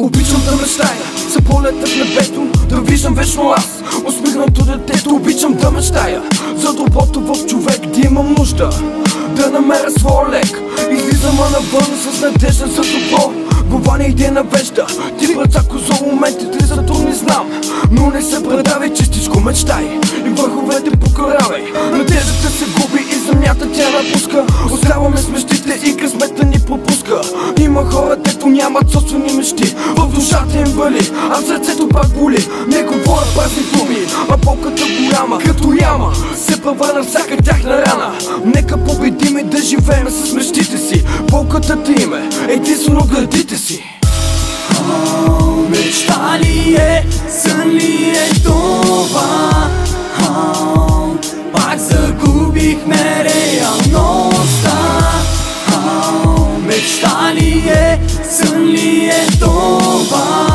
Обичам да мечтая за полета в небето, да виждам вечно аз, усмихнато детето. Обичам да мечтая за доброто в човек, да имам нужда да намеря своя лек. Излизам навън с надежда за добро, глава не иде навежда. Ти брацако за моментите за трудни знам, но не се предавай, чистичко мечтай и върховете покоравай. Надеждата се губи и земята тя напуска, оставаме с мечтите и късмета ни пропуска. Има хора, дето нямат собствени мечти, в душата им вали, а в сърцето пак боли. Не говоря празни думи, а болката голяма като яма се превърна всяка тяхна рана. Нека победим и да живеем с мечтите си, болката ти име единствено гърдите си. Мечта ли е, сън ли е това? Пак загубихме реалността. Мечта ли е, сън ли е това?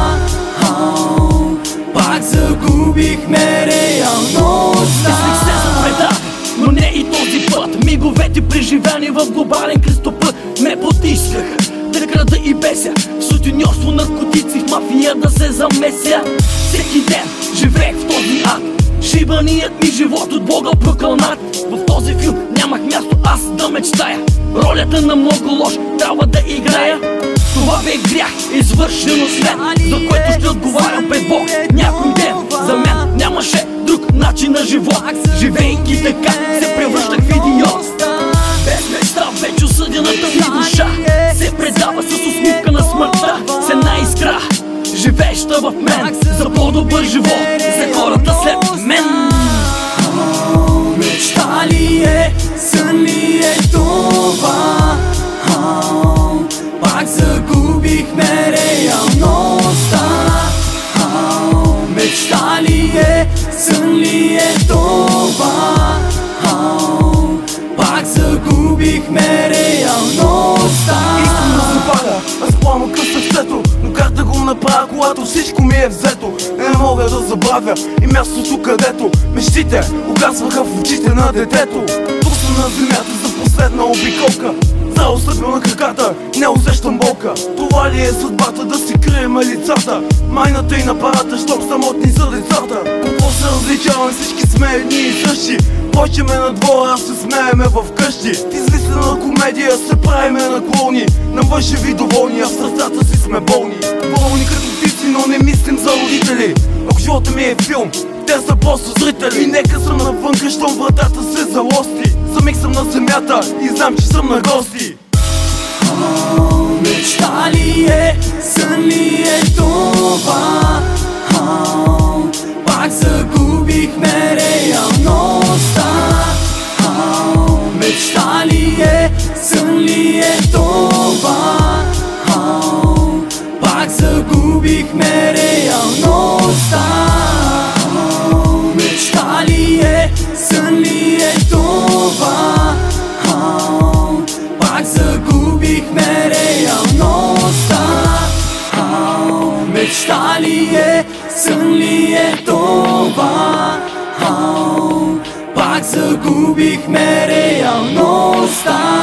Пак загубихме реалността. Мислих се за вреда, но не и този път. Миговете преживяни в глобален кръстопът ме потискаха да крада и беся, в сутеньорство, наркотици, в мафия да се замеся. Всеки ден живеех в този ад, шибаният ми живот от Бога прокълнат. В този филм нямах място аз да мечтая, ролята на много лош трябва да играя. Това бе грях, извършено след, за което ще отговарям пред Бог някой ден. За мен нямаше друг начин на живот, живейки така се превръщах в идиот. Без мечта вече осъдената ми душа се предава с усмивка на смъртта, с една искра, живееща в мен за по-добър живот за хората след мен. Мечта ли е, сън ли е това? Пак загубихме реалността. Мечта ли е, сън ли е това? Пак загубихме реалността. Истина се пада, аз пламъка сърцето, но как да го направя, когато всичко ми е взето? Не мога да забравя и мястото, където мечтите угасваха в очите на детето. Тук съм на земята за последна обиколка, здраво стъпил на краката, не усещам болка. Това ли е съдбата, да си крием лицата? Майната и на парата, щом самотни за децата. Какво се различаваме, всички сме едни и същи. Плачеме на двора, а се смееме в къщи. В измислена комедия се правиме на клоуни, на мъжеви доволни, а в сърцата си сме болни. Болни като птици, но не мислим за родители. Ако живота ми е филм, те са просто зрители. И нека съм навънка, щом вратата се залости. За миг съм на земята и знам, че съм на гости. Мечта ли е, сън ли е това? Пак загубихме реалността. Мечта ли е, сън ли е това? Пак загубихме реалността. Мечта ли е, сън ли е това? Пак загубихме реалността. Мечта ли е, сън ли е това? Пак загубихме реалността.